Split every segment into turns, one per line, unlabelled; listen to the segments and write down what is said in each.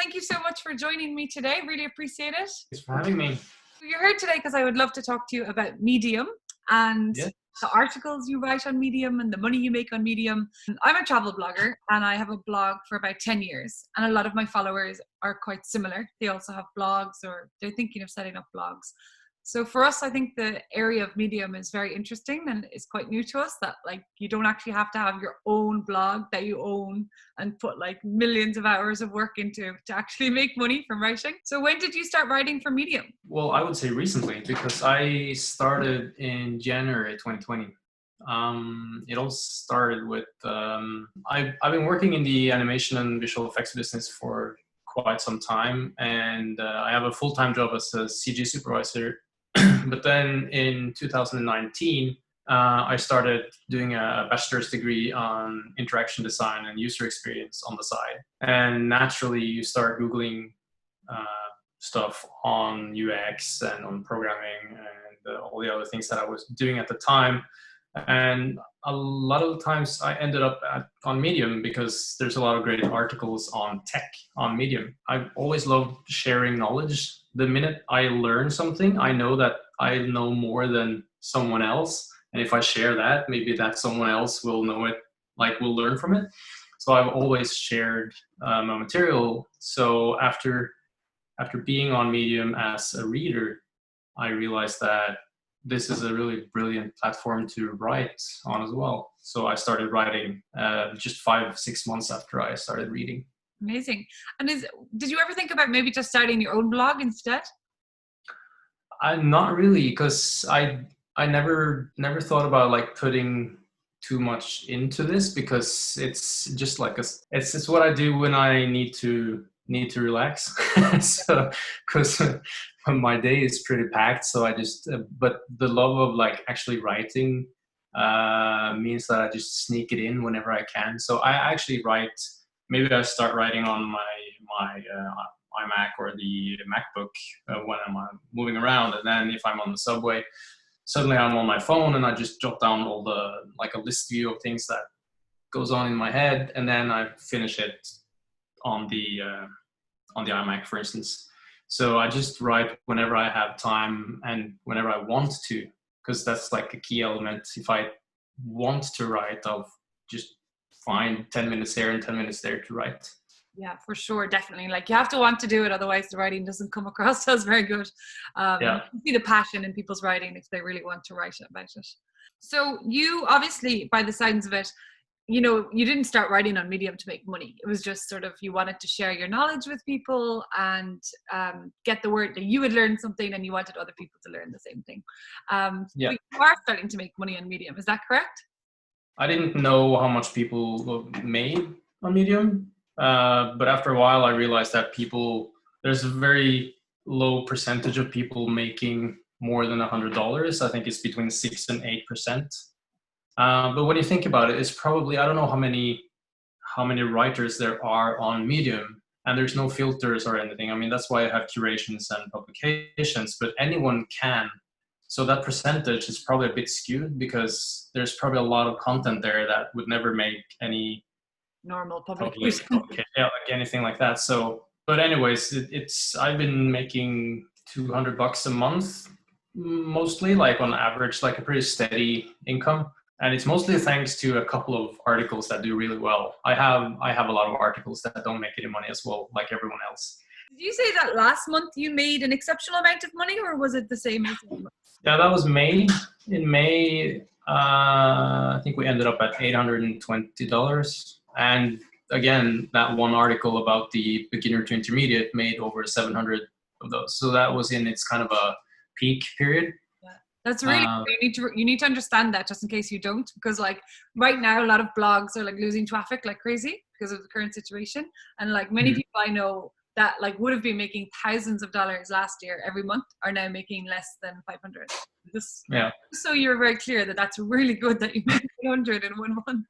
thank you so much for joining me today. Really appreciate it.
Thanks for having me.
You're here today because I would love to talk to you about Medium and
Yes.
the articles you write on Medium and the money you make on Medium. I'm a travel blogger and I have a blog for about 10 years. And a lot of my followers are quite similar. They also have blogs or they're thinking of setting up blogs. So for us, I think the area of Medium is very interesting and it's quite new to us that like you don't actually have to have your own blog that you own and put like millions of hours of work into to actually make money from writing. So when did you start writing for Medium?
Well, I would say recently because I started in January 2020. It all started with, I've been working in the animation and visual effects business for quite some time, and I have a full-time job as a CG supervisor. But then in 2019, I started doing a bachelor's degree on interaction design and user experience on the side. And naturally, you start Googling stuff on UX and on programming and all the other things that I was doing at the time. And a lot of the times I ended up on Medium because there's a lot of great articles on tech on Medium. I've always loved sharing knowledge. The minute I learn something, I know that I know more than someone else. And if I share that, maybe that someone else will know it, like will learn from it. So I've always shared my material. So after being on Medium as a reader, I realized that this is a really brilliant platform to write on as well. So I started writing just 5-6 months after I started reading.
Amazing. And did you ever think about maybe just starting your own blog instead?
Not really, because I never thought about like putting too much into this, because it's just like it's what I do when I need to relax. So because my day is pretty packed, so I just but the love of like actually writing means that I just sneak it in whenever I can. So I actually write. Maybe I start writing on my iMac or the MacBook when I'm moving around, and then if I'm on the subway, suddenly I'm on my phone and I just jot down all like a list view of things that goes on in my head, and then I finish it on the iMac, for instance. So I just write whenever I have time and whenever I want to, because that's like a key element. If I want to write, I'll just find 10 minutes here and 10 minutes there to write.
Yeah, for sure. Definitely. Like you have to want to do it. Otherwise the writing doesn't come across as very good. You see the passion in people's writing if they really want to write about it. So you obviously, by the sounds of it, you know, you didn't start writing on Medium to make money. It was just sort of, you wanted to share your knowledge with people and get the word that you had learned something and you wanted other people to learn the same thing. But you are starting to make money on Medium. Is that correct?
I didn't know how much people made on Medium, but after a while I realized that there's a very low percentage of people making more than $100. I think it's between 6 and 8%. But when you think about it, it's probably, I don't know how many writers there are on Medium, and there's no filters or anything. I mean, that's why I have curations and publications, but anyone can. So that percentage is probably a bit skewed because there's probably a lot of content there that would never make any
normal publication.
Like anything like that. So, but anyways, I've been making $200 a month, mostly, like on average, like a pretty steady income. And it's mostly thanks to a couple of articles that do really well. I have a lot of articles that don't make any money as well, like everyone else.
Did you say that last month you made an exceptional amount of money, or was it the same as last month?
Yeah, that was May. In May, I think we ended up at $820. And again, that one article about the beginner to intermediate made over 700 of those. So that was in its kind of a peak period.
That's really you need to understand that, just in case you don't, because like right now a lot of blogs are like losing traffic like crazy because of the current situation, and like many people I know that like would have been making thousands of dollars last year every month are now making less than 500. So you're very clear that that's really good that you made 100 in 1 month.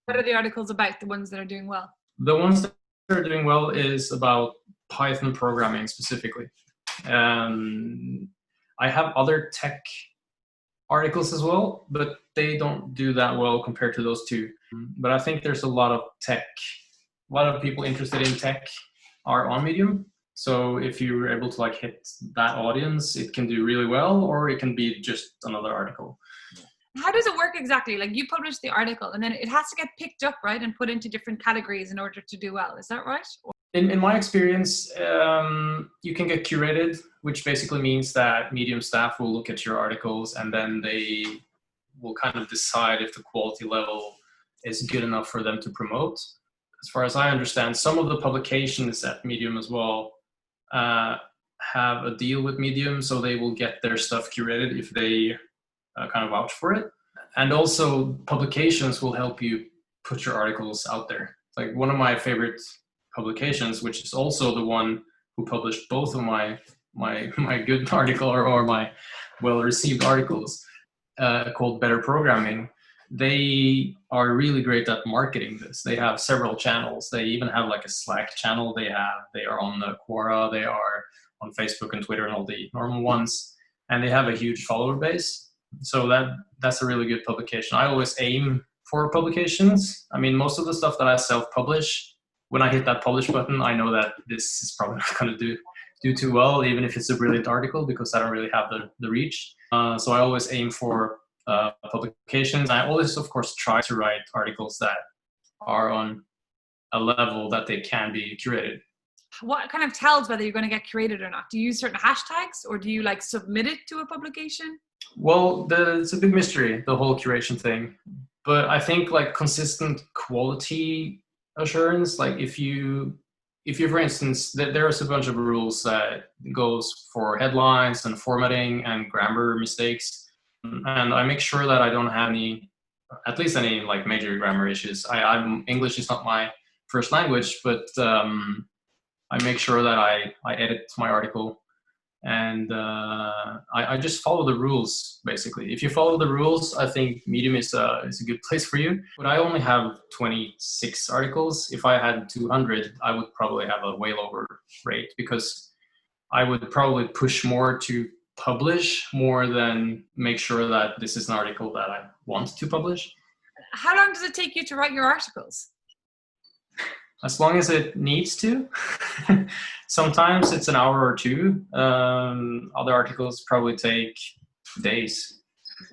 What are the articles about, the ones that are doing well?
The ones that are doing well is about Python programming specifically. I have other tech articles as well, but they don't do that well compared to those two. But I think there's a lot of people interested in tech are on Medium. So if you're able to like hit that audience, it can do really well, or it can be just another article.
How does it work exactly? Like you publish the article and then it has to get picked up, right? And put into different categories in order to do well. Is that right?
In my experience, you can get curated, which basically means that Medium staff will look at your articles and then they will kind of decide if the quality level is good enough for them to promote. As far as I understand, some of the publications at Medium as well have a deal with Medium, so they will get their stuff curated if they kind of vouch for it. And also publications will help you put your articles out there. Like one of my favorite publications, which is also the one who published both of my good article or my well-received articles, called Better Programming. They are really great at marketing this. They have several channels. They even have like a Slack channel. They are on Quora. They are on Facebook and Twitter and all the normal ones. And they have a huge follower base. So that's a really good publication. I always aim for publications. I mean, most of the stuff that I self-publish, when I hit that publish button, I know that this is probably not going to do too well, even if it's a brilliant article, because I don't really have the reach. So I always aim for publications. I always, of course, try to write articles that are on a level that they can be curated.
What kind of tells whether you're going to get curated or not? Do you use certain hashtags or do you like submit it to a publication?
Well, it's a big mystery, the whole curation thing. But I think like consistent quality assurance, like if you, for instance, there's a bunch of rules that goes for headlines and formatting and grammar mistakes. And I make sure that I don't have any like major grammar issues. English is not my first language, but I make sure that I edit my article. And I just follow the rules, basically. If you follow the rules, I think Medium is a good place for you. But I only have 26 articles. If I had 200, I would probably have a way lower rate, because I would probably push more to publish more than make sure that this is an article that I want to publish.
How long does it take you to write your articles?
As long as it needs to. Sometimes it's an hour or two. Other articles probably take days.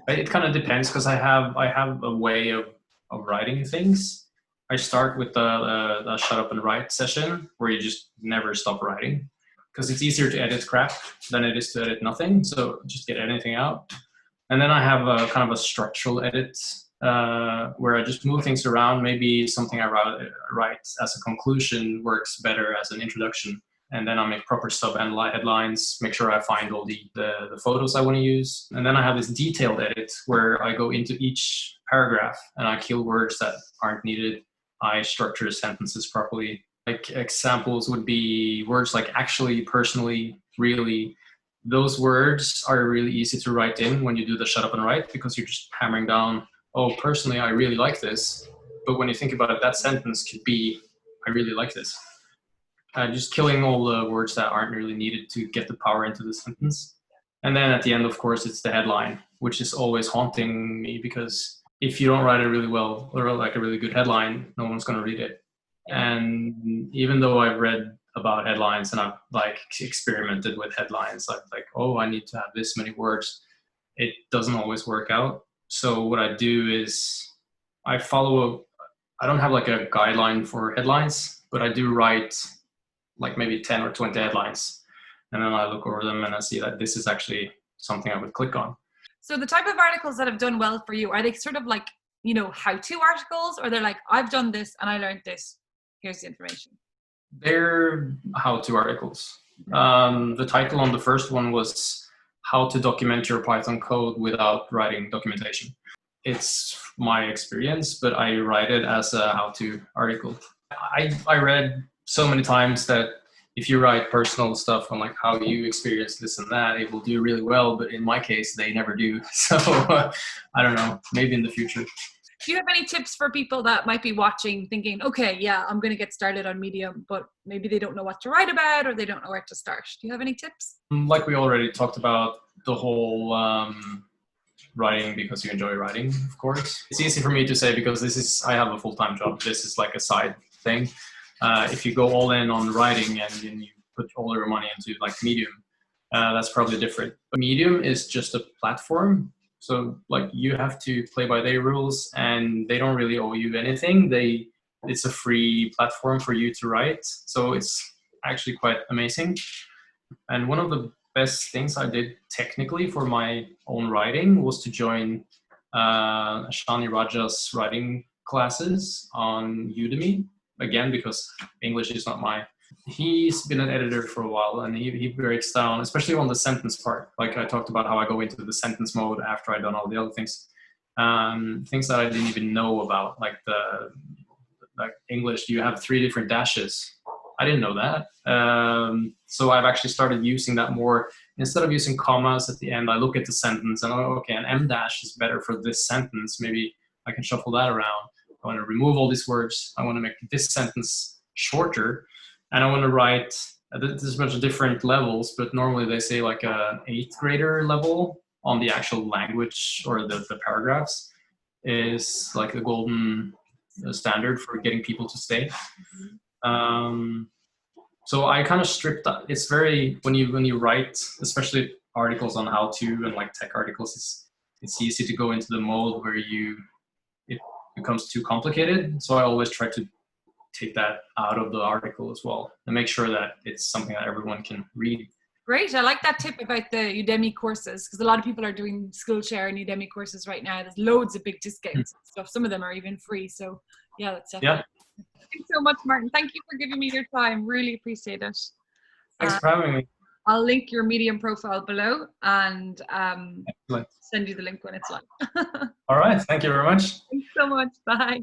It kind of depends, because I have a way of writing things. I start with the shut up and write session, where you just never stop writing, because it's easier to edit crap than it is to edit nothing. So just get anything out. And then I have a kind of a structural edit, where I just move things around. Maybe something I write as a conclusion works better as an introduction. And then I make proper headlines, make sure I find all the photos I want to use. And then I have this detailed edit where I go into each paragraph and I kill words that aren't needed. I structure sentences properly. Like examples would be words like actually, personally, really. Those words are really easy to write in when you do the shut up and write, because you're just hammering down, oh, personally, I really like this. But when you think about it, that sentence could be, I really like this. Just killing all the words that aren't really needed to get the power into the sentence. And then at the end, of course, it's the headline, which is always haunting me, because if you don't write it really well, or like a really good headline, no one's going to read it. And even though I've read about headlines and I've like experimented with headlines, I'm like, oh, I need to have this many words. It doesn't always work out. So what I do is I don't have like a guideline for headlines, but I do write like maybe 10 or 20 headlines. And then I look over them and I see that this is actually something I would click on. So
the type of articles that have done well for you, are they sort of like, how-to articles, or they're like, I've done this and I learned this, here's the information?
They're how-to articles. The title on the first one was How to Document Your Python Code Without Writing Documentation. It's my experience, but I write it as a how-to article. I read so many times that if you write personal stuff on like how you experience this and that, it will do really well. But in my case, they never do. So I don't know, maybe in the future.
Do you have any tips for people that might be watching thinking, okay, yeah, I'm going to get started on Medium, but maybe they don't know what to write about or they don't know where to start? Do you have any tips?
Like we already talked about, the whole writing because you enjoy writing, of course. It's easy for me to say because I have a full-time job. This is like a side thing. If you go all in on writing and then you put all your money into like Medium, that's probably different. But Medium is just a platform. So like you have to play by their rules and they don't really owe you anything. It's a free platform for you to write. So it's actually quite amazing. And one of the best things I did technically for my own writing was to join Shani Raja's writing classes on Udemy. Again, because English is not my... He's been an editor for a while, and he breaks down, especially on the sentence part. Like I talked about how I go into the sentence mode after I've done all the other things. Things that I didn't even know about, like English, you have 3 different dashes. I didn't know that. So I've actually started using that more. Instead of using commas at the end, I look at the sentence and, oh, okay, an M dash is better for this sentence. Maybe I can shuffle that around. I want to remove all these words. I want to make this sentence shorter. And I want to write, there's a bunch of different levels, but normally they say like a 8th grader level on the actual language, or the paragraphs is like the golden standard for getting people to stay. So I kind of stripped that. It's very, when you write, especially articles on how to and like tech articles, it's easy to go into the mode where it becomes too complicated. So I always try to take that out of the article as well and make sure that it's something that everyone can read.
Great. I like that tip about the Udemy courses, because a lot of people are doing Skillshare and Udemy courses right now. There's loads of big discounts and stuff. Some of them are even free. So yeah, that's definitely. Yeah. Thanks so much, Martin. Thank you for giving me your time. Really appreciate it.
Thanks for having me.
I'll link your Medium profile below and send you the link when it's live.
All right. Thank you very much.
Thanks so much. Bye.